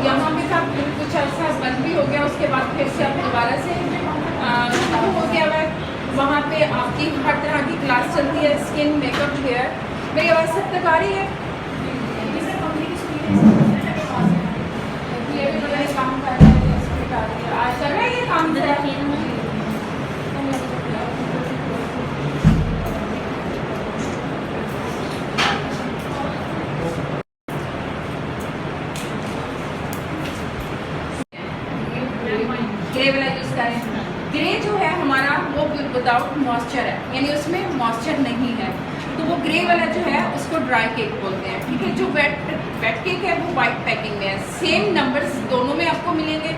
यहाँ पे था कुछ ऐसा बंद भी हो गया, उसके बाद फिर से अब दोबारा से शुरू हो गया है। वहाँ पे आपकी हर तरह की क्लास चलती है, स्किन, मेकअप, हेयर। मेरी आवाज़ सब तक आ रही है? ये भी मेरा काम कर रहा है, आज चल रहा है ये काम से। ग्रे वाला यूज़ करें। ग्रे जो है हमारा वो विदाउट मॉइस्चर है, यानी उसमें मॉइस्चर नहीं है, तो वो ग्रे वाला जो है उसको ड्राई केक बोलते हैं। ठीक है, जो वेट केक है वो वाइट पैकिंग में है। सेम नंबर्स दोनों में आपको मिलेंगे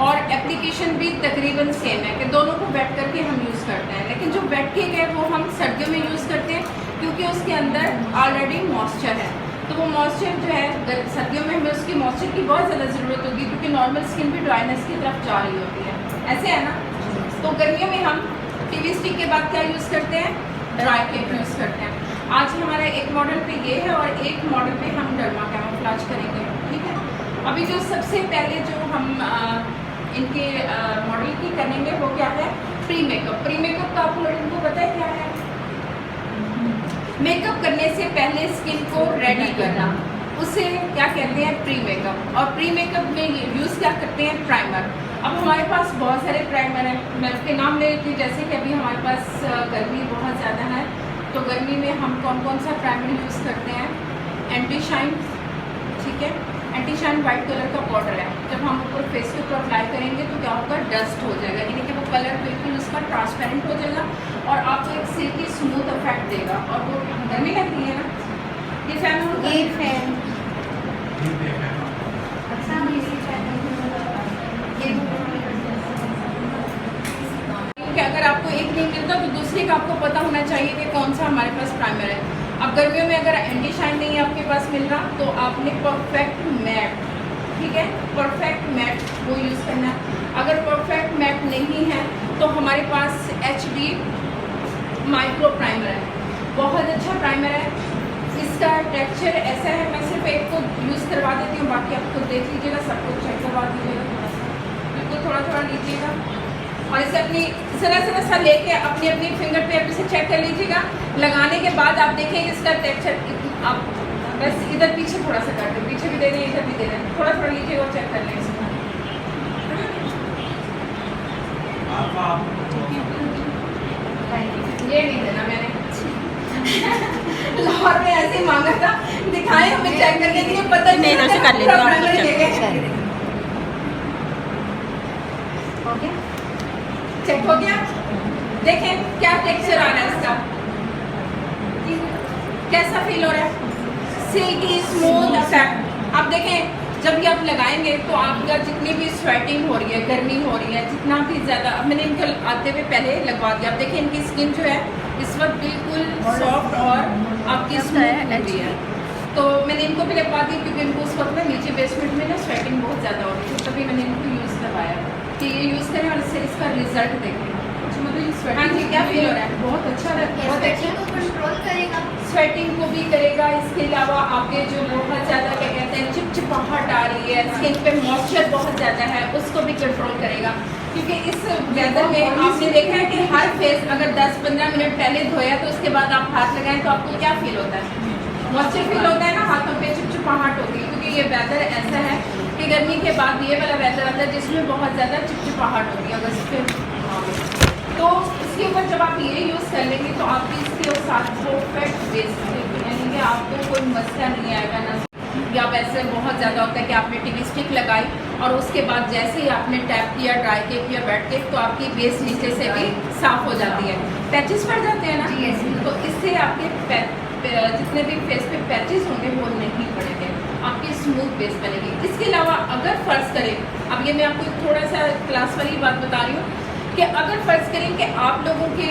और एप्लीकेशन भी तकरीबन सेम है कि दोनों को वेट करके हम यूज़ करते हैं। लेकिन जो वेट केक है वो हम सर्दियों में यूज़ करते हैं क्योंकि उसके अंदर ऑलरेडी मॉइस्चर है। तो वो मॉइस्चर जो है सर्दियों में हमें उसकी मॉइस्चर की बहुत ज़्यादा ज़रूरत होगी क्योंकि नॉर्मल स्किन भी ड्राइनेस की तरफ जा रही होती है, ऐसे है ना। तो गर्मियों में हम टीवी स्टिक के बाद क्या यूज़ करते हैं? ड्राई केक यूज़ करते हैं। आज हमारा एक मॉडल पे ये है और एक मॉडल पे हम डर्मा कैमोफ्लेज करेंगे। ठीक है, अभी जो सबसे पहले जो हम इनके मॉडल की करेंगे वो क्या है? Pre makeup. प्री मेकअप का आप लोगों को पता है क्या है? मेकअप करने से पहले स्किन को रेडी करना, उसे क्या कहते हैं? Pre makeup. और प्री मेकअप में यूज़ क्या करते हैं? प्राइमर। अब हमारे पास बहुत सारे प्राइमर हैं, मैं उसके नाम ले लेती हूँ। जैसे कि अभी हमारे पास गर्मी बहुत ज़्यादा है, तो गर्मी में हम कौन कौन सा प्राइमर यूज़ करते हैं? Anti shine. ठीक है, एंटी शाइन वाइट कलर का पाउडर है। जब हम ऊपर फेस के ऊपर अप्लाई करेंगे तो क्या होगा? डस्ट हो जाएगा, यानी कि वो कलर बिल्कुल उसका ट्रांसपेरेंट हो जाएगा और आपको एक सिल्की स्मूथ इफेक्ट देगा। और वो गर्मी लगती है ना, ये फैन हो गया। फैन कि अगर आपको एक नहीं मिलता तो दूसरे का आपको पता होना चाहिए कि कौन सा हमारे पास प्राइमर है। अब गर्मियों में अगर एंटी शाइन नहीं है आपके पास मिल रहा तो आपने परफेक्ट मैट, ठीक है, परफेक्ट मैट वो यूज़ करना है। अगर परफेक्ट मैट नहीं है तो हमारे पास HD माइक्रो प्राइमर है, बहुत अच्छा प्राइमर है। इसका टेक्सचर ऐसा है, मैं सिर्फ एक को यूज़ करवा देती हूँ, बाकी आप खुद देख लीजिएगा, सब कुछ चेक करवा दीजिएगा। थोड़ा सा बिल्कुल थोड़ा लीजिएगा और इसे अपनी सरा सा लेके अपनी अपनी फिंगर पे इसे चेक कर लीजिएगा। लगाने के बाद आप देखेंगे इसका टेक्सचर, आप बस इधर पीछे थोड़ा सा कर दें, पीछे भी दे दें, इधर भी दे दें, थोड़ा लीजिएगा और चेक कर लें इसको। ये नहीं देना मैंने लाहौर में ऐसे ही मांगा था, दिखाएं हमें चेक करने के लिए, पता ही नहीं से कर लेती हूँ। चेक हो गया, देखें क्या टेक्सचर आ रहा है इसका, कैसा फील हो रहा है? Silkie smooth effect. अब देखें जब ये आप लगाएंगे तो आपका जितनी भी स्वेटिंग हो रही है, गर्मी हो रही है, जितना भी ज़्यादा, अब मैंने इनको आते हुए पहले लगवा दिया। अब देखिए इनकी स्किन जो है इस वक्त बिल्कुल सॉफ्ट और आपकी स्मूथ हो रही है। तो मैंने इनको भी लगवा दी क्योंकि इनको उस वक्त में नीचे बेसमेंट में ना स्वेटिंग बहुत ज़्यादा हो रही थी, तभी मैंने इनको यूज़ करवाया कि ये यूज़ करें और इससे इसका रिजल्ट देखें। हाँ जी, क्या फील हो रहा है? बहुत अच्छा लगता है, बहुत अच्छा कंट्रोल करेगा, स्वेटिंग को भी करेगा। इसके अलावा आपके जो बहुत ज़्यादा क्या कहते हैं चिपचिपाहट आ रही है, स्किन पे मॉइस्चर बहुत ज़्यादा है, उसको भी कंट्रोल करेगा। क्योंकि इस वेदर में आपने देखा है कि हर फेस अगर 10-15 मिनट पहले धोया तो उसके बाद आप हाथ लगाएं तो आपको क्या फील होता है? मॉइस्चर फील होता है ना, हाथों पे चिपचिपाहट होती है क्योंकि ये वेदर ऐसा है कि गर्मी के बाद ये वाला वेदर आता है जिसमें बहुत ज़्यादा चिपचिपाहट होती है। अगर इस पर तो इसके ऊपर जब आप ये यूज़ कर लेंगे तो आपकी इसके साथ परफेक्ट बेस बनेगी, यानी कि आपको कोई मसला नहीं आएगा ना। या वैसे बहुत ज़्यादा होता है कि आपने टीवी स्टिक लगाई और उसके बाद जैसे ही आपने टैप किया ड्राई केक या वेट केक तो आपकी बेस नीचे से भी साफ़ हो जाती है, पैचेस पड़ जाते हैं ना, तो इससे आपके जितने भी फेस पे पैचेस होंगे वो नहीं पड़ेंगे, आपकी स्मूथ बेस बनेगी। इसके अलावा अगर फ़र्ज़ करें, अब ये मैं आपको थोड़ा सा क्लास वाली बात बता रही हूँ कि अगर फ़र्ज़ करें कि आप लोगों के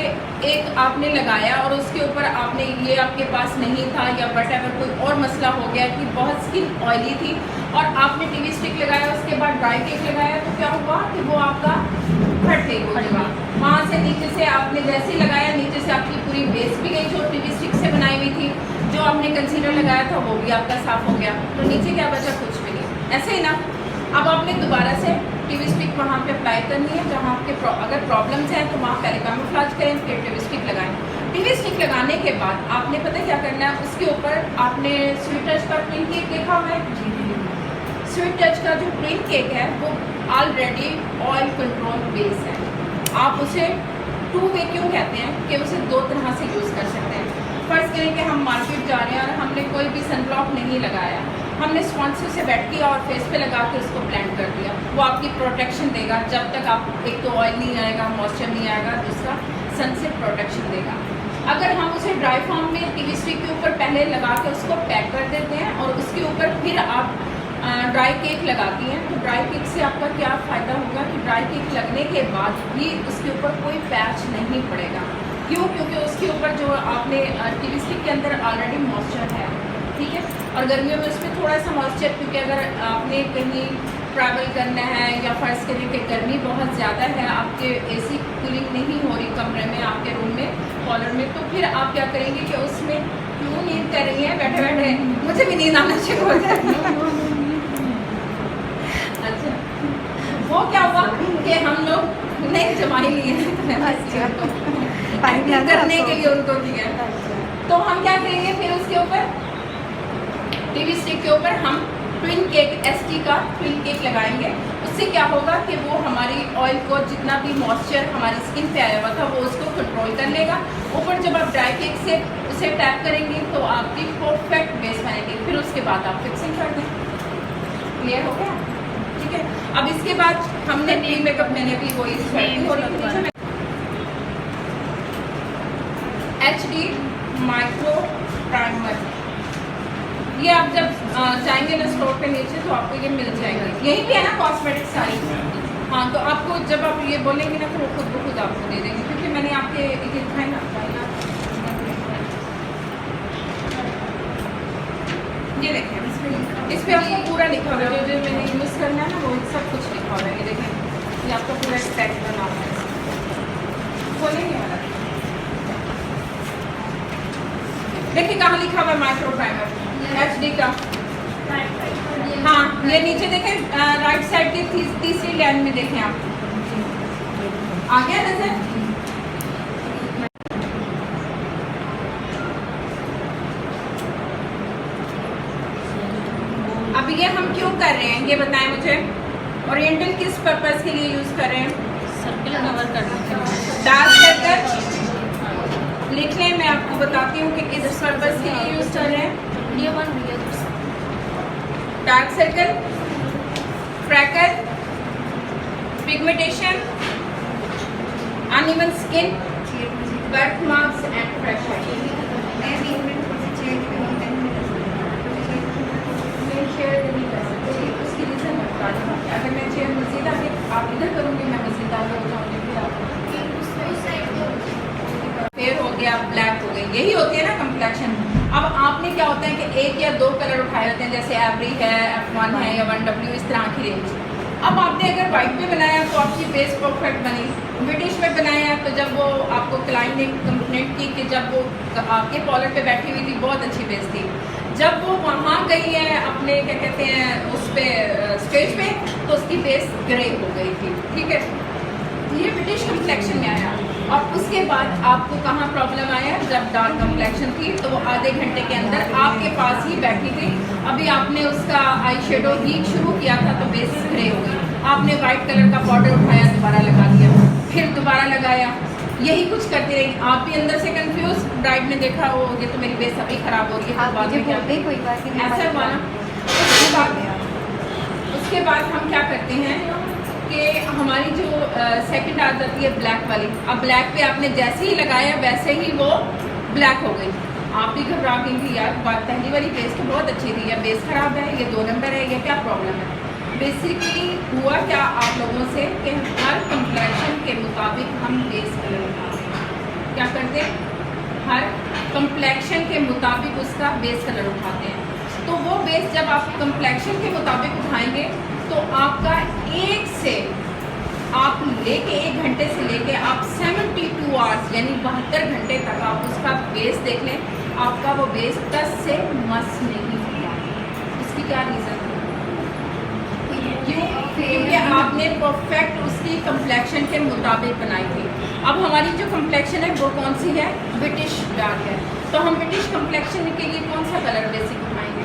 एक आपने लगाया और उसके ऊपर आपने ये आपके पास नहीं था या वटएवर कोई और मसला हो गया कि बहुत स्किन ऑयली थी और आपने टीवी स्टिक लगाया उसके बाद ड्राई केक लगाया तो क्या हुआ कि वो आपका फट केक हो जाएगा। वहाँ से नीचे से आपने जैसे ही लगाया नीचे से आपकी पूरी बेस भी गई जो टीवी स्टिक से बनाई हुई थी, जो आपने कंसीलर लगाया था वो भी आपका साफ़ हो गया, तो नीचे क्या बचा? कुछ भी नहीं। ऐसे ही ना। अब आपने दोबारा से टीवी स्टिक वहाँ पे अप्लाई करनी है जहाँ आपके अगर प्रॉब्लम्स हैं तो वहाँ पहले कैमोफ्लेज करें, फिर टीवी स्टिक लगाएं। टीवी स्टिक लगाने के बाद आपने पता क्या करना है, उसके ऊपर आपने स्वीट टच का प्रिंट केक देखा हुआ है। स्वीट टच का जो प्रिंट केक है वो ऑलरेडी ऑयल कंट्रोल बेस है। आप उसे 2 वे क्यों कहते हैं कि उसे 2 तरह से यूज़ कर सकते हैं। फर्स्ट करें कि हम मार्केट जा रहे हैं और हमने कोई भी सनब्लॉक नहीं लगाया, हमने स्पॉन्सर से बैठ किया और फेस पे लगा के उसको ब्लेंड कर दिया, वो आपकी प्रोटेक्शन देगा जब तक आप एक तो ऑयल नहीं आएगा, मॉइस्चर नहीं आएगा, दूसरा सन से प्रोटेक्शन देगा। अगर हम उसे ड्राई फॉर्म में टीवी स्टिक के ऊपर पहले लगा के उसको पैक कर देते हैं और उसके ऊपर फिर आप ड्राई केक लगाती हैं, तो ड्राई केक से आपका क्या फ़ायदा होगा कि ड्राई केक लगने के बाद भी उसके ऊपर कोई पैच नहीं पड़ेगा। क्यों? क्योंकि उसके ऊपर जो आपने टीवी स्टिक के अंदर ऑलरेडी मॉइस्चर है, ठीक है। और गर्मियों में उसमें थोड़ा सा मॉइस्चर, क्योंकि अगर आपने कहीं ट्रैवल करना है या फर्ज करें कि गर्मी बहुत ज़्यादा है, आपके एसी कूलिंग नहीं हो रही कमरे में, आपके रूम में, कॉलर में, तो फिर आप क्या करेंगे कि उसमें क्यों नींद कर रही है बैठे बैठे, मुझे भी नींद आना शुरू हो जाएगी। अच्छा, वो क्या हुआ कि हम लोग नहीं जमाई लिए करने के लिए उनको दिया, तो हम क्या करेंगे फिर उसके ऊपर टीवी स्टिक के ऊपर हम ट्विन केक एसटी का ट्विन केक लगाएंगे। उससे क्या होगा कि वो हमारी ऑयल को जितना भी मॉइस्चर हमारी स्किन पे आया हुआ था वो उसको कंट्रोल कर लेगा। ऊपर जब आप ड्राई केक से उसे टैप करेंगे तो आपकी परफेक्ट बेस बनेगी, फिर उसके बाद आप फिक्सिंग कर दें। क्लियर हो गया? ठीक है। अब इसके बाद हमने नी मेकअप, मैंने भी वही HD माइक्रो प्राइमर, ये आप जब जाएंगे ना स्टोर पे नीचे तो आपको ये मिल जाएगा, यही भी है ना कॉस्मेटिक सारी। हाँ, तो आपको जब आप ये बोलेंगे ना तो वो खुद ब खुद आपको दे देंगे, क्योंकि मैंने आपके ये दिखाई ना, ये देखें इस पे आपको पूरा लिखा हुआ है, जो मैंने यूज़ करना है ना वो सब कुछ लिखा हुआ है। ये देखें, ये आपका पूरा पैक बना हुआ है, खोलेंगे वाला देखिए कहाँ लिखा हुआ है माइक्रो प्राइमर HD का। हाँ, ये नीचे देखें राइट साइड की तीसरी लाइन में देखें आप, आ गया नजर। अब ये हम क्यों कर रहे हैं ये बताएं मुझे। ओरिएंटल किस पर्पस के लिए यूज कर रहे हैं? सर्कल कवर करने के लिए। डार्क सर्कल लिख लें, मैं आपको बताती हूँ कि किस पर्पस के लिए यूज कर रहे हैं। Dark circle, freckle, pigmentation, uneven skin, birth marks and fresh share नहीं कर सकती, उसकी रीज़न मैं बता दूँ। अगर मैं शेयर मज़ीद आगे आप इधर करूँगी, मैं मज़ीद आगे हो जाऊँगी, फिर फेयर हो गया, ब्लैक हो गई, यही होती है ना कम्प्लेक्शन। अब आपने क्या होता है कि 1 या 2 कलर उठाए होते हैं, जैसे एवरी है, F1 है या 1W, इस तरह की रेंज। अब आपने अगर वाइट में बनाया तो आपकी बेस परफेक्ट बनी, ब्रिटिश में बनाया तो जब वो आपको क्लाइंट ने कंप्लेंट की कि जब वो आपके कॉलर पे बैठी हुई थी बहुत अच्छी बेस थी, जब वो वहाँ गई है अपने क्या कहते हैं उस पर स्टेज पे तो उसकी बेस ग्रे हो गई थी, ठीक है। ये ब्रिटिश कम्प्लेक्शन में आया। और उसके बाद आपको कहाँ प्रॉब्लम आया? जब डार्क कम्प्लेक्शन थी तो वो आधे घंटे के अंदर आपके पास ही बैठी थी, अभी आपने उसका आई शेडो ही शुरू किया था तो बेस ग्रे हो गई, आपने वाइट कलर का पाउडर उठाया, दोबारा लगा दिया, फिर दोबारा लगाया, यही कुछ करती रही। आप भी अंदर से कंफ्यूज, ब्राइड ने देखा वो ये तो मेरी बेस अभी खराब हो रही है, बाद में क्या कोई बात नहीं, ऐसा हुआ ना। उसके बाद हम क्या करते हैं कि हमारी जो सेकंड आ जाती है ब्लैक वाली। अब ब्लैक पे आपने जैसे ही लगाया वैसे ही वो ब्लैक हो गई, आप भी घबरा गई थी यार, बात पहली वाली बेस तो बहुत अच्छी थी, या बेस खराब है, ये 2 नंबर है, ये क्या प्रॉब्लम है। बेसिकली हुआ क्या आप लोगों से कि हर कम्प्लेक्शन के मुताबिक हम बेस कलर उठाते हैं। क्या करते हैं? हर कम्प्लेक्शन के मुताबिक उसका बेस कलर उठाते हैं। तो वो बेस जब आप कम्प्लेक्शन के मुताबिक उठाएंगे तो आपका एक से आप लेके 1 घंटे से लेके आप 72 आवर्स यानी 72 घंटे तक आप उसका बेस देख लें, आपका वो बेस 10 से मस नहीं होगा। इसकी क्या रीज़न है? आपने परफेक्ट उसकी कम्प्लेक्शन के मुताबिक बनाई थी। अब हमारी जो कम्प्लेक्शन है वो कौन सी है? ब्रिटिश डार्क है। तो हम ब्रिटिश कम्प्लेक्शन के लिए कौन सा कलर बेसिक उठाएंगे?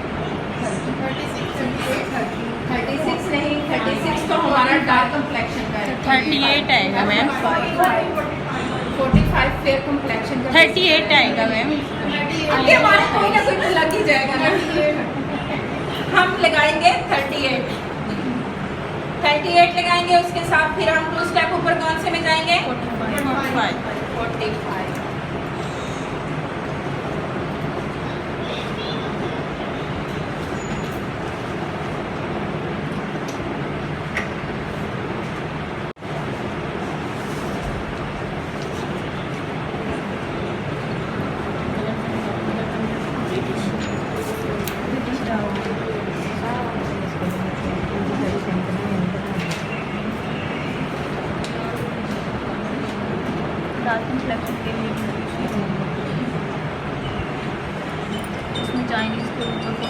36 नहीं, 36 तो हमारा डार्क कम्प्लेक्शन का है। 38 आएगा मैम। 45 फेयर कम्प्लेक्शन का 38 आएगा मैम। आगे हमारा कोई ना कोई तो लग ही जाएगा ना। हम लगाएंगे 38 लगाएंगे। उसके साथ फिर हम 2 स्टेप ऊपर कौन से में जाएंगे? 45। डार्क कम्प्लेक्शन के लिए उसमें चाइनीज़ के ऊपर को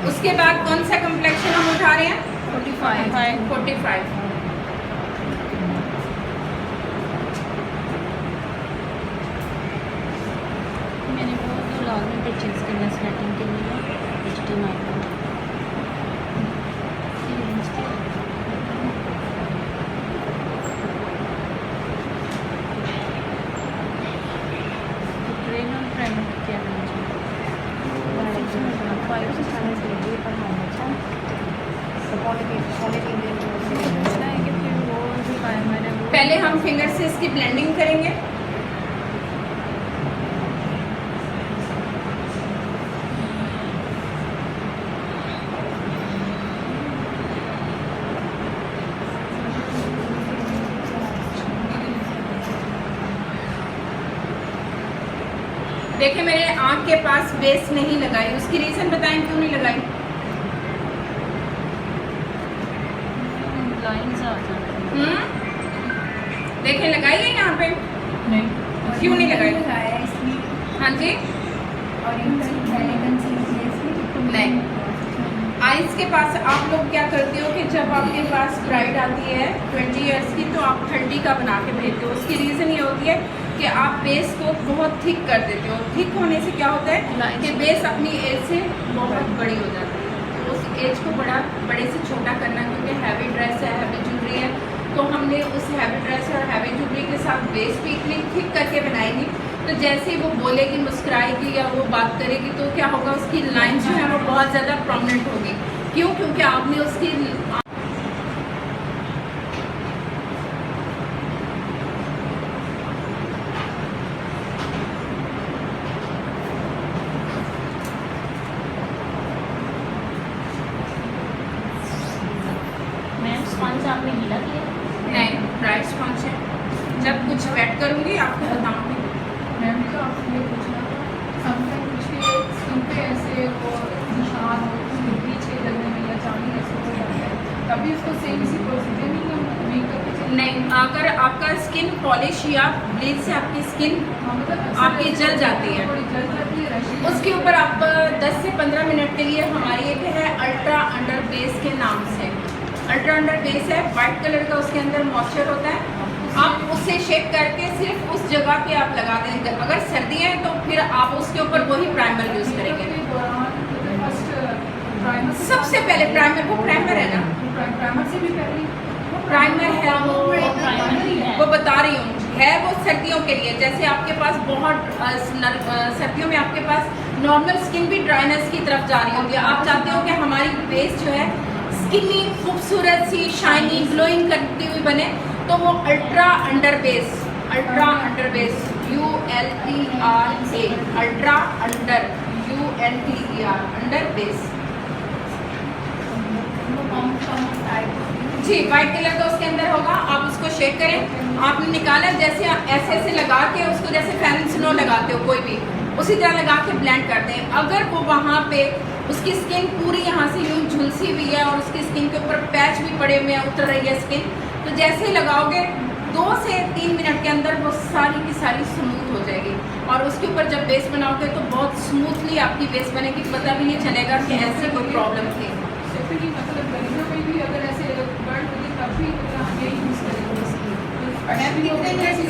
उसके बाद कौन सा कम्प्लेक्शन हम उठा रहे हैं? 45। मैंने वो ब्लॉग में परचेज करना स्टार्टिंग के लिए HDMI का ट्रेन और प्राइमर क्या करना चाहिए? पहले हम फिंगर से इसकी ब्लेंडिंग करेंगे। देखिए मेरे आँख के पास बेस नहीं लगाई, उसकी रीज़न बताएं क्यों नहीं लगाई? लाइन्स आ जाती हैं। देखें लगाई है यहाँ पे? नहीं, क्यों नहीं लगाई? हाँ जी नहीं। आइज़ के पास आप लोग क्या करते हो कि जब आपके पास ब्राइड आती है 20 इयर्स की तो आप 30 का बना के भेजते हो। उसकी रीज़न ये होती है कि आप बेस को बहुत थिक कर देते हो। थिक होने से क्या होता है कि बेस अपनी एज से बहुत बड़ी हो जाती है। तो उस एज को बड़े से छोटा करना, क्योंकि हैवी ड्रेस है, हैवी ज्वेलरी है, तो हमने उस हैवी ड्रेस और हैवी ज्वेलरी के साथ बेस भी इतनी थिक करके बनाएगी तो जैसे ही वो बोलेगी, मुस्कुराएगी या वो बात करेगी तो क्या होगा, उसकी लाइन जो है वो बहुत ज़्यादा प्रोमिनेंट होगी। क्यों? क्योंकि आपने उसकी मैम स्पंज आपने गीला किया? नहीं, ड्राई स्पंज है। जब कुछ वेट करूँगी आपको बताऊँगी। मैम तो आपसे ये पूछना था, समटाइम कुछ के स्किन पे ऐसे वो निशान हो, उसके पीछे लगने में या जाने ऐसे हो जाता है, तभी उसको सेम इसी प्रोसीजर नहीं हम मेकअप के चाहिए? नहीं, अगर आपका स्किन पॉलिश या ब्लीच से आपकी स्किन हाँ, मतलब आपकी जल जाती है, थोड़ी जल जाती है, रश उसके ऊपर आप 10 से 15 मिनट के लिए हमारी एक है अल्ट्रा अंडर बेस के नाम से। अल्ट्रा अंडर बेस है, वाइट कलर का, उसके अंदर मॉइस्चर होता है। आप उससे शेक करके सिर्फ उस जगह पे आप लगा देंगे। अगर सर्दी है तो फिर आप उसके ऊपर वही प्राइमर यूज़ करेंगे। सबसे पहले प्राइमर, वो प्राइमर है ना, प्राइमर से भी पहले प्राइमर है प्राइमर ही है। वो बता रही हूँ, है वो सर्दियों के लिए। जैसे आपके पास बहुत सर्दियों में आपके पास नॉर्मल स्किन भी ड्राइनेस की तरफ जा रही होगी, आप चाहते हो कि हमारी बेस जो है स्किनी, खूबसूरत सी, शाइनी, ग्लोइंग करती हुई बने, तो वो ultra under base ULTRA, ultra under ULTER under base जी, वाइट कलर का उसके अंदर होगा। आप उसको शेक करें, आपने निकाला, जैसे ऐसे ऐसे लगा के उसको, जैसे फैन स्नो लगाते हो कोई भी, उसी तरह लगा के ब्लेंड करते हैं। अगर वो वहाँ पे उसकी स्किन पूरी यहाँ से यूँ झुलसी हुई है और उसकी स्किन के ऊपर पैच भी पड़े हुए हैं, उतर रही है स्किन, तो जैसे ही लगाओगे 2 से 3 मिनट के अंदर वो सारी की सारी स्मूथ हो जाएगी। और उसके ऊपर जब बेस बनाओगे तो बहुत स्मूथली आपकी बेस बनेगी, पता भी नहीं चलेगा कि ऐसी कोई प्रॉब्लम थी। स्पेशली मतलब गर्मियों में भी अगर ऐसे बर्न होगी तब भी मतलब हम यही यूज़ करेंगे इसकी।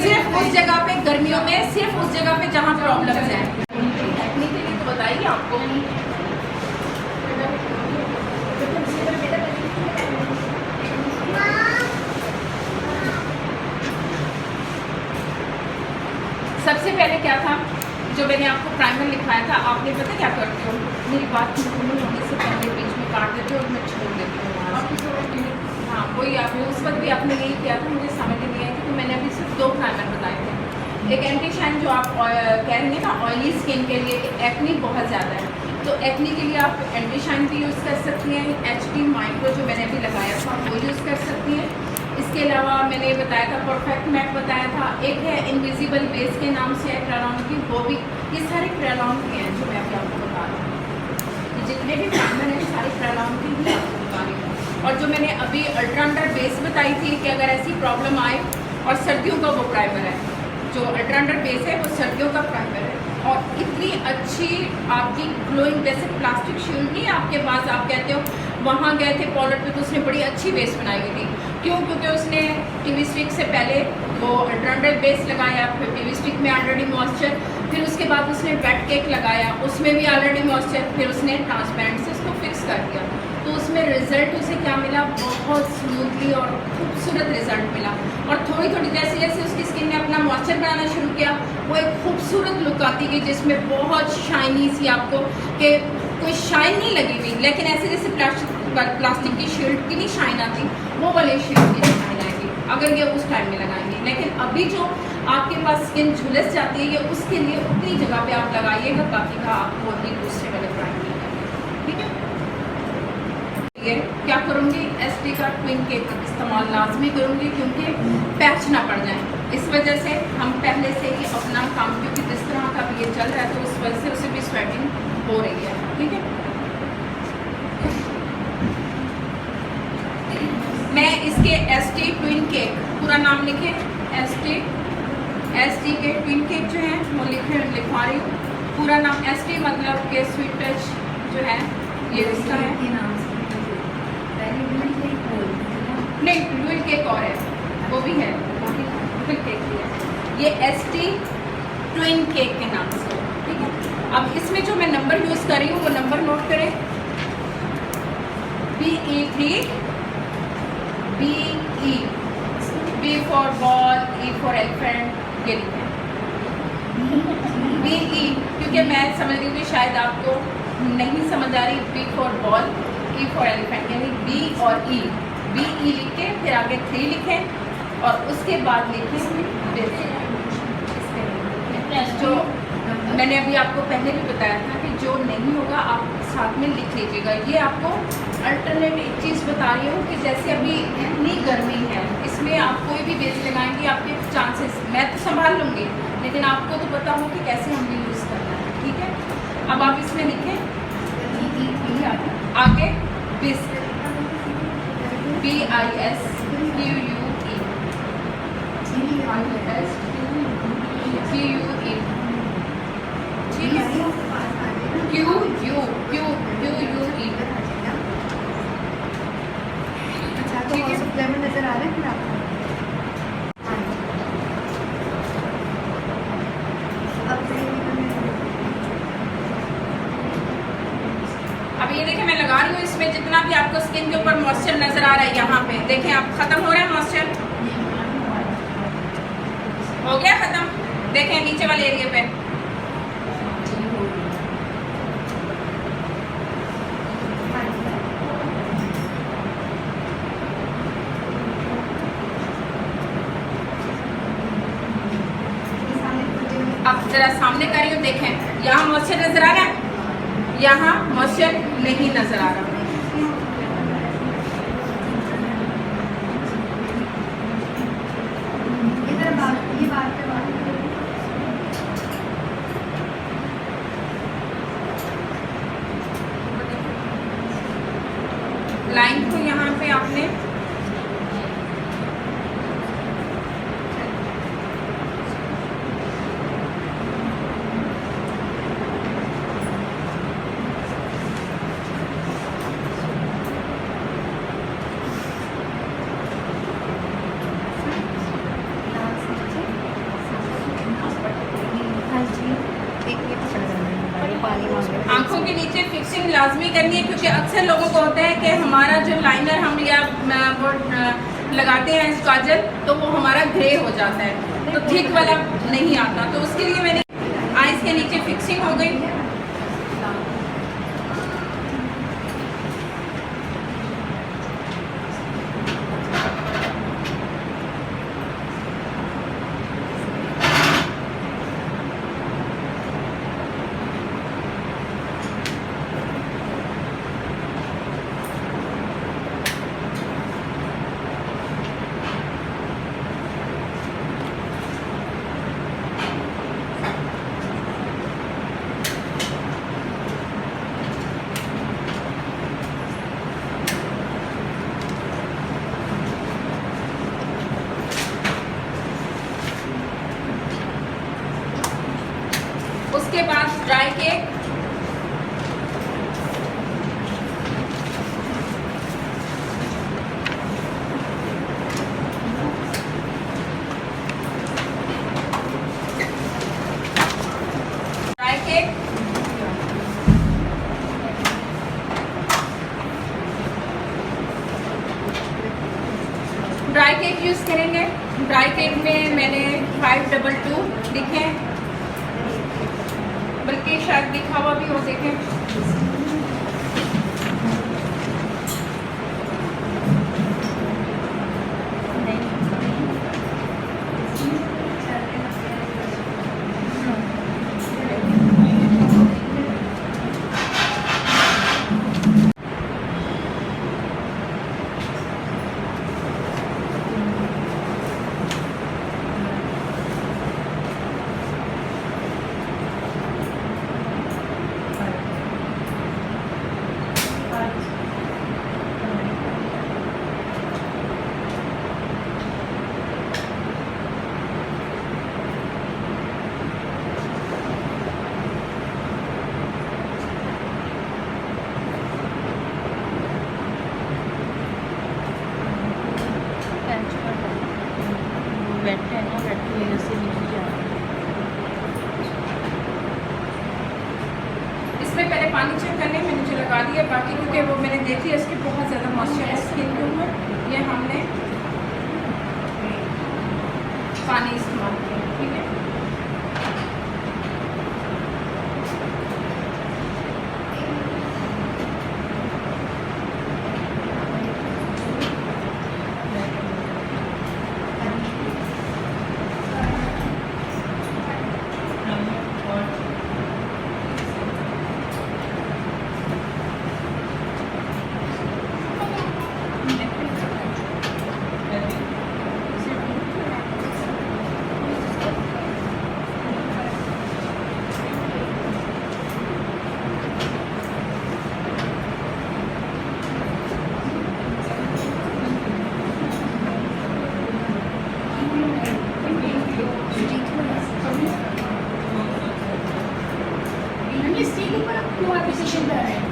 सिर्फ उस जगह पे गर्मियों में सिर्फ उस जगह पे जहाँ प्रॉब्लम्स हैं। एक्ने के लिए तो बताइए आपको सबसे पहले क्या था, जो मैंने आपको प्राइमर लिखवाया था, आपने पता क्या करते हो, मेरी बात पूरी होने से पहले बीच में काट देते हो और मैं छोड़ देती हूँ वहाँ से। हाँ वही आपने उस वक्त भी आपने यही किया था, मुझे समझ नहीं आया क्योंकि मैंने अभी सिर्फ 2 प्राइमर बताए थे। एक एंटी शाइन जो आप कह रही हैं ना ऑयली स्किन के लिए, एक्ने बहुत ज़्यादा है तो एक्ने के लिए आप एंटी शाइन भी यूज़ कर सकती हैं। HD माइक्रो जो मैंने अभी लगाया था वो यूज़ कर सकती हैं। इसके अलावा मैंने बताया था परफेक्ट मैट बताया था, एक है इनविजिबल बेस के नाम से है क्रेलॉन की, वो भी, ये सारे क्रेलॉन के हैं जो मैं अभी आपको बता रही हूँ। ये जितने भी प्राइमर हैं सारे क्रेलॉन के ही आपको बता रही हूँ। और जो मैंने अभी अल्ट्रा अंडर बेस बताई थी कि अगर ऐसी प्रॉब्लम आए, और सर्दियों का वो प्राइमर है, जो अल्ट्रा अंडर बेस है वो सर्दियों का प्राइमर है। और इतनी अच्छी आपकी ग्लोइंग, जैसे प्लास्टिक शील्ड नहीं आपके पास, आप कहते हो वहाँ गए थे पॉलर पे तो उसने बड़ी अच्छी बेस बनाई हुई थी। क्यों? क्योंकि उसने टीवी स्टिक से पहले वो अल्ट्रा अंडर बेस लगाया, फिर टीवी स्टिक में ऑलरेडी मॉइस्चर, फिर उसके बाद उसने वेट केक लगाया, उसमें भी ऑलरेडी मॉइस्चर, फिर उसने ट्रांसपेरेंट से उसको फिक्स कर दिया। तो उसमें रिजल्ट उसे क्या मिला, बहुत स्मूथली और खूबसूरत रिजल्ट मिला। और थोड़ी थोड़ी जैसे जैसे उसकी स्किन ने अपना मॉइस्चर बनाना शुरू किया, वो एक खूबसूरत लुक आती गई जिसमें बहुत शाइनी सी, आपको कि कोई शाइन नहीं लगी हुई, लेकिन ऐसे जैसे प्लास्टिक की शील्ड की नहीं शाइन आती, वो वाले शील्ड की शाइन आएगी अगर ये उस टाइम में लगाएंगे। लेकिन अभी जो आपके पास स्किन झुलस जाती है, ये उसके लिए उतनी जगह पे आप लगाइएगा, बाकी का आपको अभी दूसरे वाले प्राइमर लगाइएगा, ठीक है। ये क्या करूँगी, SD का ट्विन केक का इस्तेमाल लाजमी करूँगी क्योंकि पैच ना पड़ जाए। इस वजह से हम पहले से ही अपना काम, क्योंकि जिस तरह का भी ये चल रहा है तो उस वजह से उसे भी स्वेटिंग हो रही है, ठीक है। मैं इसके SD ट्विन केक, पूरा नाम लिखे SD के ट्विन केक जो है वो लिखवा रही हूँ। पूरा नाम SD मतलब के स्वीट टच जो है ये इसका है, नहीं ट्विन केक और है, वो भी है, ट्विन केक भी है, ये SD ट्विन केक के नाम से, ठीक है। अब इसमें जो मैं नंबर यूज़ कर रही हूँ वो नंबर नोट करें, BE3, BE, B for ball, E for elephant, ये लिखें BE, क्योंकि मैं समझ रही हूँ कि शायद आपको नहीं समझ आ रही। B for ball, E for elephant, यानी B और E, BE लिख के फिर आगे 3 लिखें और उसके बाद लिखें जो मैंने अभी आपको पहले भी बताया था कि जो नहीं होगा आप साथ में लिख लीजिएगा। ये आपको अल्टरनेट एक चीज़ बता रही हूँ कि जैसे अभी इतनी गर्मी है, इसमें आप कोई भी बेस लगाएंगे आपके चांसेस, मैं तो संभाल लूँगी लेकिन आपको तो पता हो कि कैसे हमें यूज़ करना है, ठीक है। अब आप इसमें लिखें आगे बिस, BISQUE, QUE, ठीक है, QUE, अच्छा तो सप्लाई में नजर आ रहा है फिर आपको? अब ये देखें मैं लगा रही हूँ, इसमें जितना भी आपको स्किन के ऊपर मॉइस्चर नजर आ रहा है यहाँ पे देखें आप, खत्म हो रहा है मॉइस्चर, हो गया खत्म, देखें नीचे वाले एरिया पे। अब जरा सामने कर रही हूँ, देखें यहाँ मॉइस्चर नजर आ रहा है, यहाँ मॉइस्चर नहीं नजर आ रहा। ये बात पे बात लाइन को यहाँ पे आपने लाजमी करनी है, क्योंकि अक्सर लोगों को होता है कि हमारा जो लाइनर हम या वो लगाते हैं काजल तो वो हमारा ग्रे हो जाता है, तो थिक वाला नहीं आता। तो उसके लिए मैंने आईज के नीचे फिक्सिंग हो गई। उसके बाद dry cake, dry cake, dry cake use करेंगे। ड्राई केक में मैंने 522 लिखे हैं, बल्कि शायद लिखा हुआ भी हो, देखें। वेट है ना, वेट की वजह से नहीं जा रहा। इसमें पहले पानी चेक करने में नीचे लगा दिया, बाकी क्योंकि वो मैंने देख लिया इसकी बहुत ज़्यादा मॉइस्चर है स्किन के ऊपर, ये हमने पानी इस्तेमाल किया। ठीक है,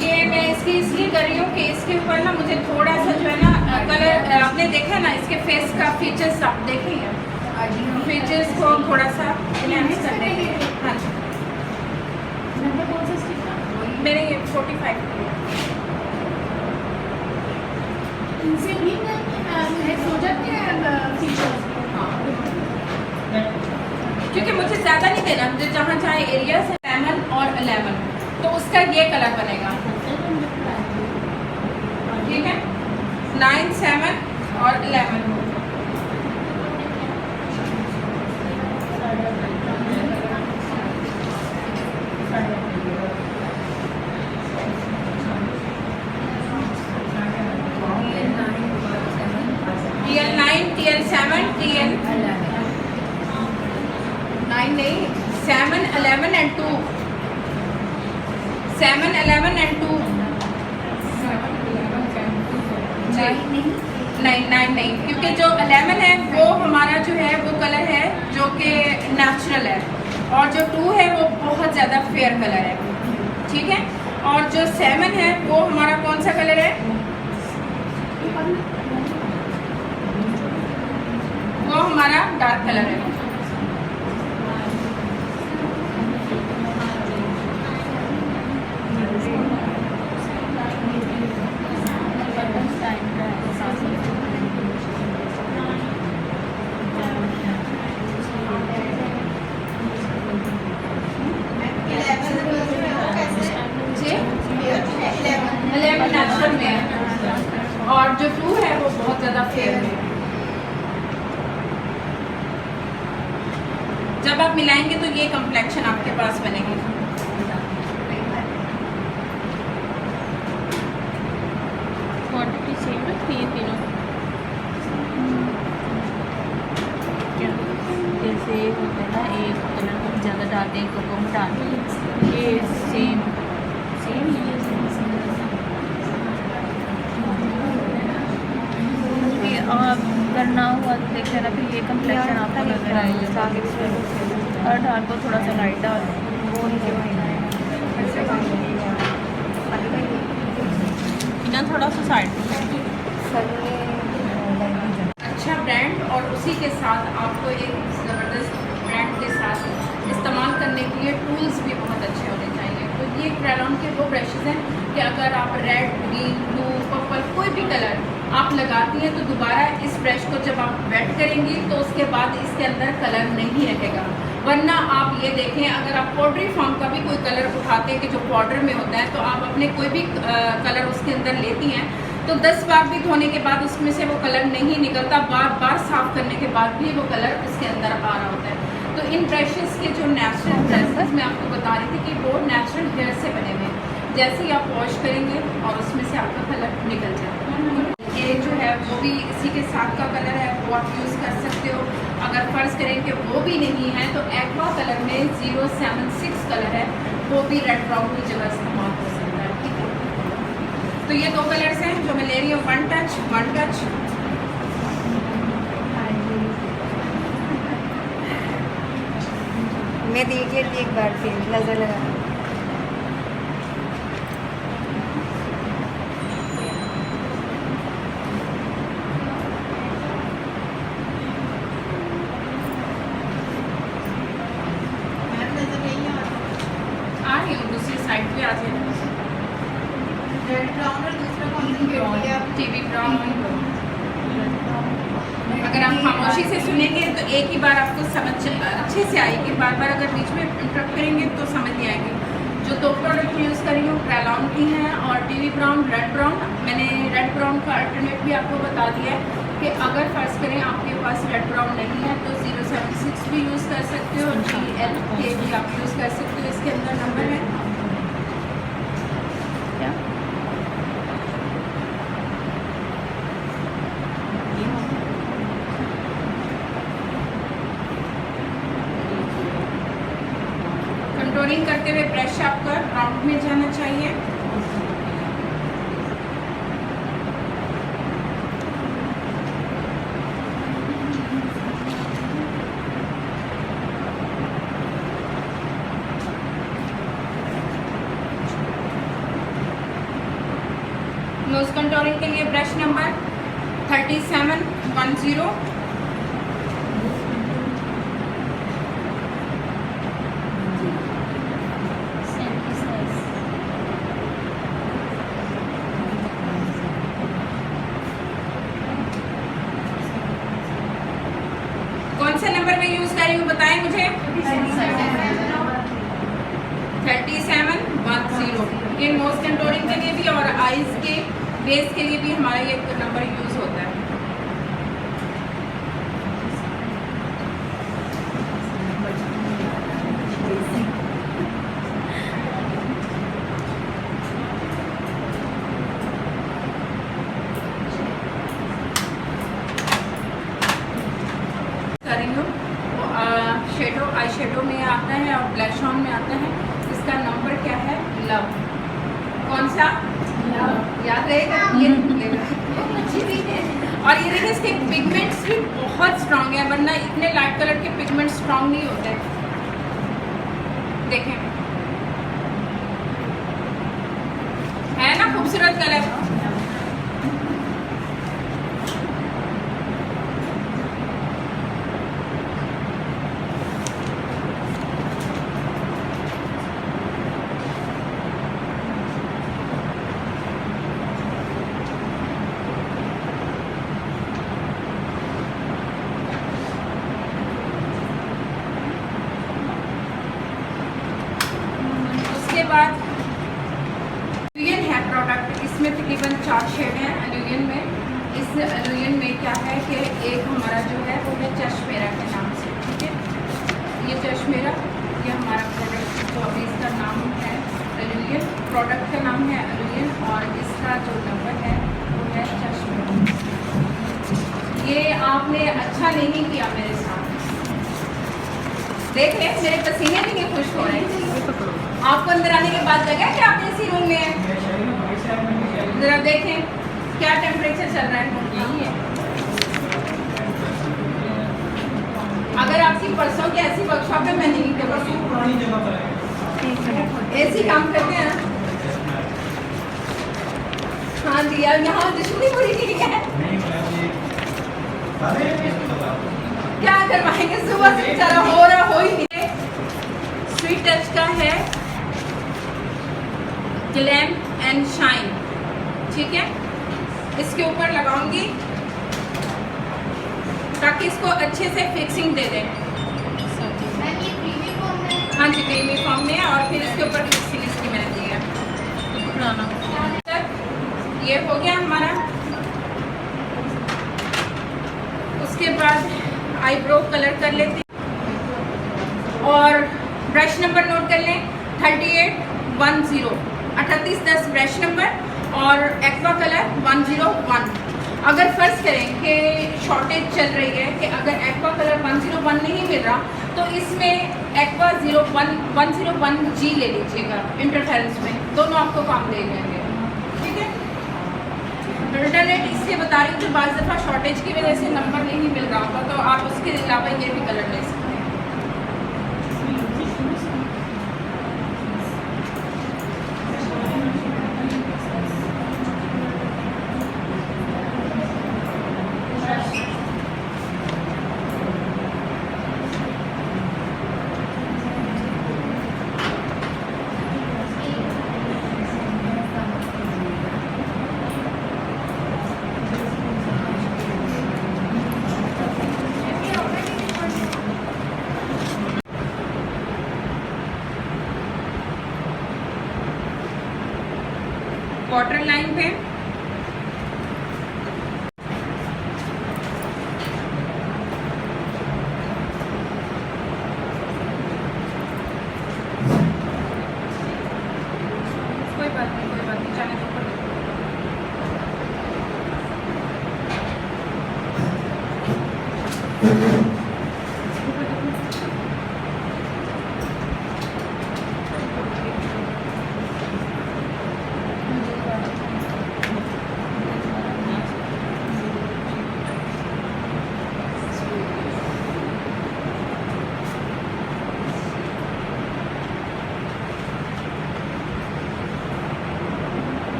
ये मैं इसकी इसलिए कर रही हूँ कि इसके ऊपर ना मुझे थोड़ा सा जो है ना कलर, आपने देखा ना इसके फेस का फीचर्स, आप देखेंगे फीचर्स को थोड़ा सा एनहांस कर देंगे। हाँ जी, मेरे ये 45 इनसे भी हो जाते हैं फीचर्स, क्योंकि मुझे ज़्यादा नहीं देना, मुझे जहाँ जहाँ एरियाज है लेमन और 11 तो उसका ये कलर बनेगा। ठीक है, 9, 7 और 11। TL9, TL7, TL 9 नहीं, 7, 11 and 2, 7, 11 and 2, नहीं, क्योंकि जो 11 है वो हमारा जो है वो कलर है जो कि नेचुरल है, और जो 2 है वो बहुत ज़्यादा फेयर कलर है। ठीक है, और जो 7 है वो हमारा कौन सा कलर है, वो हमारा डार्क कलर है। जब आप मिलाएंगे तो ये कम्प्लेक्शन आपके पास बनेगी। क्वांटिटी सेम रखती है तीनों क्या? जैसे होता है ना, एक कलर को ज़्यादा डालते हैं, एक को कम डालते हैं, ये सेम सेम ये आप करना हुआ तो देख लेना, फिर ये कम्प्लेक्शन आपको नजर आएगा। और डाल को थोड़ा सा लाइट डाल ना, थोड़ा सा साइड अच्छा ब्रांड और उसी के साथ आपको एक ज़बरदस्त ब्रांड के साथ इस्तेमाल करने के लिए टूल्स भी बहुत अच्छे होने चाहिए। तो ये क्रेलॉन के वो ब्रशेज़ हैं कि अगर आप रेड, ग्रीन, ब्लू, पर्पल कोई भी कलर आप लगाती हैं तो दोबारा इस ब्रश को जब आप वेट करेंगी तो उसके बाद इसके अंदर कलर नहीं रहेगा। वरना आप ये देखें, अगर आप पाउडरी फॉर्म का भी कोई कलर उठाते हैं कि जो पाउडर में होता है, तो आप अपने कोई भी कलर उसके अंदर लेती हैं तो 10 बार भी धोने के बाद उसमें से वो कलर नहीं निकलता, बार बार साफ़ करने के बाद भी वो कलर उसके अंदर आ रहा होता है। तो इन ब्रशेज़ के जो नेचुरल ब्रशेज़ मैं आपको बता रही थी कि वो नेचुरल हेयर से बने हुए हैं, जैसे ही आप वॉश करेंगे और उसमें से आपका कलर निकल जाएगा। ये जो है वो भी इसी के साथ का कलर है, वो आप यूज़ कर सकते हो। अगर फ़र्ज़ करें कि वो भी नहीं है तो एक्वा कलर में 076 कलर है, वो भी रेड ब्राउन की जगह इस्तेमाल हो सकता है। ठीक है, तो ये 2 कलर्स हैं जो मैं ले रही हूँ, वन टच। मैं देखिए एक बार फिर नजर लगा। आ रही हूँ, दूसरी साइड पे आ जाए। रेड ब्राउन और दूसरा कॉम्बिनेशन टीवी ब्राउन। अगर आप खामोशी से सुनेंगे तो एक ही बार आपको समझ अच्छे से आएगी, बार बार अगर बीच में इंटरप्ट करेंगे तो समझ नहीं आएगी। जो 2 प्रोडक्ट यूज़ कर रही हूँ क्रेलॉन की हैं और टीवी ब्राउन, रेड ब्राउन। मैंने रेड ब्राउन का अल्टरनेट भी आपको बता दिया है कि अगर फ़र्ज़ करें आपके पास रेड ब्राउन नहीं है तो 076 भी यूज़ कर सकते हो, GL के भी आप यूज़ कर सकते हो। इसके अंदर नंबर है क्या? कंटूरिंग करते हुए ब्रश आपका राउंड में जाना चाहिए। नोज कंटूरिंग के लिए ब्रश नंबर 3710। कौन से नंबर में यूज़ कर रही हूँ बताएं मुझे। 3710। ये नोज कंटूरिंग के लिए भी और आईज के बेस के लिए भी हमारा ये नंबर यूज़ होता है। शेडो आई शेडो में आता है और ब्लश ऑन में आता है। इसका नंबर क्या है? लव। कौन सा? लव। याद रहेगा ये और ये देखिए इसके पिगमेंट्स भी बहुत स्ट्रांग है, वरना इतने लाइट कलर के पिगमेंट स्ट्रांग नहीं होते। देखें, है ना खूबसूरत कलर। बाद है प्रोडक्ट, इसमें तकरीबन मेरा, ये हमारा प्रोडक्ट जो अभी इसका नाम है एलुलियन, प्रोडक्ट का नाम है एलुलियन और इसका जो नंबर है वो है चश्मे। ये आपने अच्छा नहीं किया मेरे साथ, देख लें मेरे पसीने भी नहीं खुश हो रहे हैं। आपको अंदर आने के बाद लगा कि आप एसी रूम में हैं? ज़रा देखें क्या टेम्परेचर चल रहा है। यही है। अगर आपकी परसों की ऐसी वर्कशॉप है, मैं नहीं करूँगी, एसी काम करते हैं ना। हाँ जी यार, यहाँ दुश्मनी पूरी नहीं है, क्या करवाएंगे, सुबह से बेचारा हो रहा हो ही नहीं। स्वीट टच का है ग्लैम एंड शाइन, ठीक है। इसके ऊपर लगाऊंगी ताकि इसको अच्छे से फिक्सिंग दे दें। हाँ जी, क्रीमी फॉर्म में है और फिर इसके ऊपर फिक्सिंग इसकी मैंने दी है। ये हो गया हमारा। उसके बाद आईब्रो कलर कर लेते हैं और ब्रश नंबर नोट कर लें 3810, 3810 ब्रश नंबर और एक्वा कलर 101। अगर फर्ज करें कि शॉर्टेज चल रही है कि अगर एक्वा कलर 101 नहीं मिल रहा तो इसमें एक्वा 101G ले लीजिएगा इंटरफेरेंस में, दोनों आपको काम दे जाएंगे, ठीक है। अल्टरनेट इसलिए बता रही हूँ कि बाज़ दफ़ा शॉर्टेज की वजह से नंबर नहीं मिल रहा होगा, तो आप उसके अलावा ये भी कलर ले सकते हैं। वाटर लाइन पे कोई बात नहीं जाने दो।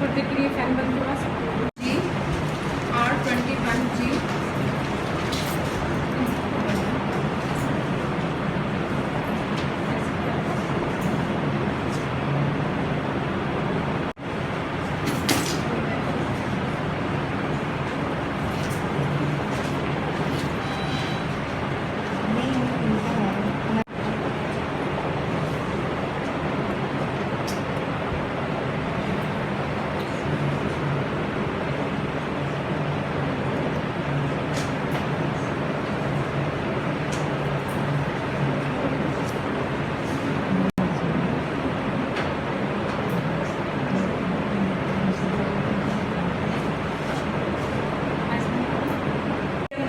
थोड़ी के लिए फैन बंद करवा सकते हो जी। R21G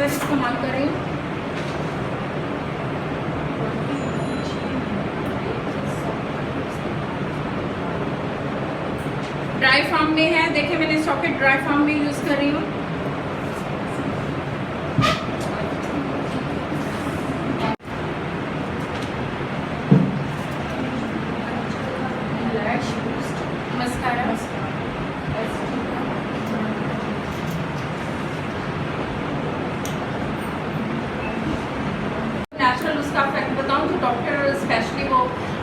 इस्तेमाल कर रही हूँ। ड्राई फॉर्म में है, देखिए मैंने सॉकेट ड्राई फॉर्म में यूज कर रही हूँ। मस्कारा नेचुरल उसका इफेक्ट बताऊं तो डॉक्टर स्पेशली वो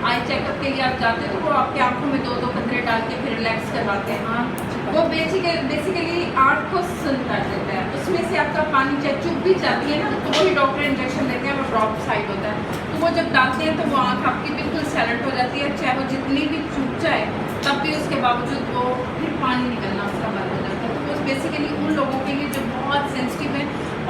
आई चेकअप के लिए आप जाते हो तो वो आपकी आंखों में 2-2 कतरे डाल के फिर रिलैक्स करवाते हैं। हाँ, वो बेसिकली आंख को सुन कर देता है, उसमें से आपका पानी चाहे चुप भी जाती है ना तो वही डॉक्टर इंजेक्शन देते हैं, वो ड्रॉप साइड होता है तो वो वो जब डालते हैं तो वो आँख आपकी बिल्कुल सैलेंट हो जाती है, चाहे वो जितनी भी चूक जाए तब भी उसके बावजूद वो फिर पानी निकलना उसका बंद हो जाता है। तो वो बेसिकली उन लोगों के लिए जो बहुत सेंसिटिव है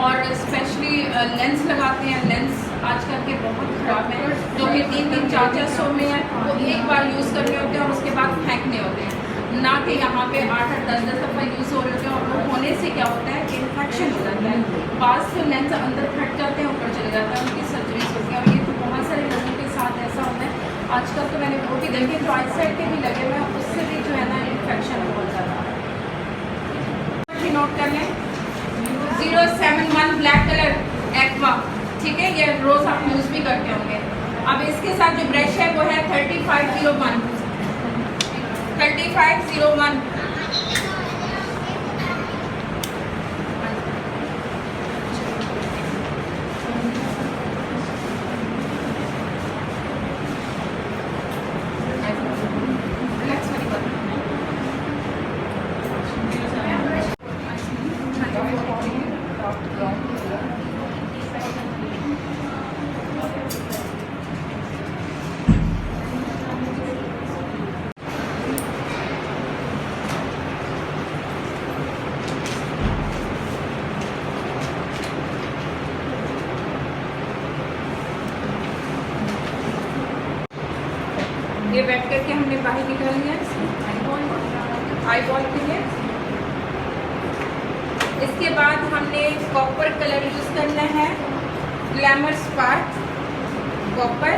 और स्पेशली लेंस लगाते हैं, लेंस आजकल के बहुत ख़राब हैं, जो कि 3-3, 4-400 में है, वो एक बार यूज़ करने होते हैं और उसके बाद फेंकने होते हैं, ना कि यहाँ पे 8-8, 10-10 दफ़ा यूज़ हो रहे होते हैं। और वो होने से क्या होता है कि इन्फेक्शन हो जाता है, पास से लेंस अंदर फट जाते हैं, ऊपर चले जाता है, उनकी सर्जरीज होती है। और ये तो बहुत सारे लोगों के साथ ऐसा होता है। आजकल तो मैंने वो भी देखे जो आई साइड के भी लगे हुए हैं, उससे भी जो है ना इन्फेक्शन बहुत ज़्यादा है। नोट कर लें 071 ब्लैक कलर एक्वा, ठीक है, ये रोज़ आप यूज़ भी करते होंगे। अब इसके साथ जो ब्रश है वो है 3501 3501। ये बैठ करके हमने बाहर निकाली है आई बॉल के लिए। इसके बाद हमने कॉपर कलर यूज़ करना है, ग्लैमर स्पार्क कॉपर।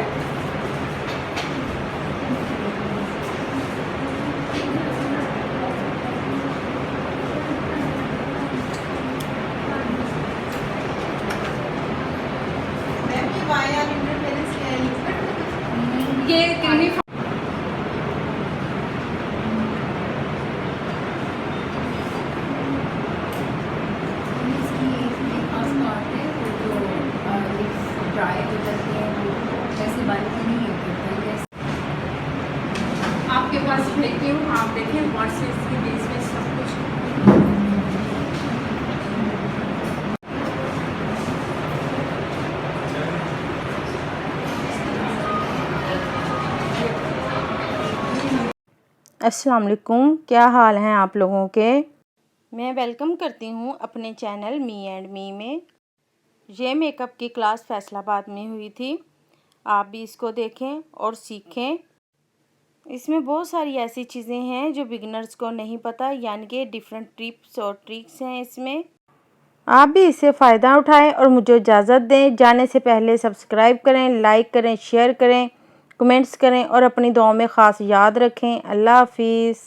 ये क्रीमी आपके पास भेजती हूँ, आप देखें व्हाट्सएप इसके बेस में सब कुछ। अस्सलाम वालेकुम, क्या हाल हैं आप लोगों के। मैं वेलकम करती हूँ अपने चैनल मी एंड मी में। ये मेकअप की क्लास फैसलाबाद में हुई थी, आप भी इसको देखें और सीखें। इसमें बहुत सारी ऐसी चीज़ें हैं जो बिगिनर्स को नहीं पता, यानी कि डिफरेंट टिप्स और ट्रिक्स हैं इसमें। आप भी इससे फ़ायदा उठाएं और मुझे इजाज़त दें। जाने से पहले सब्सक्राइब करें, लाइक करें, शेयर करें, कमेंट्स करें और अपनी दुआओं में ख़ास याद रखें। अल्लाह हाफिज़।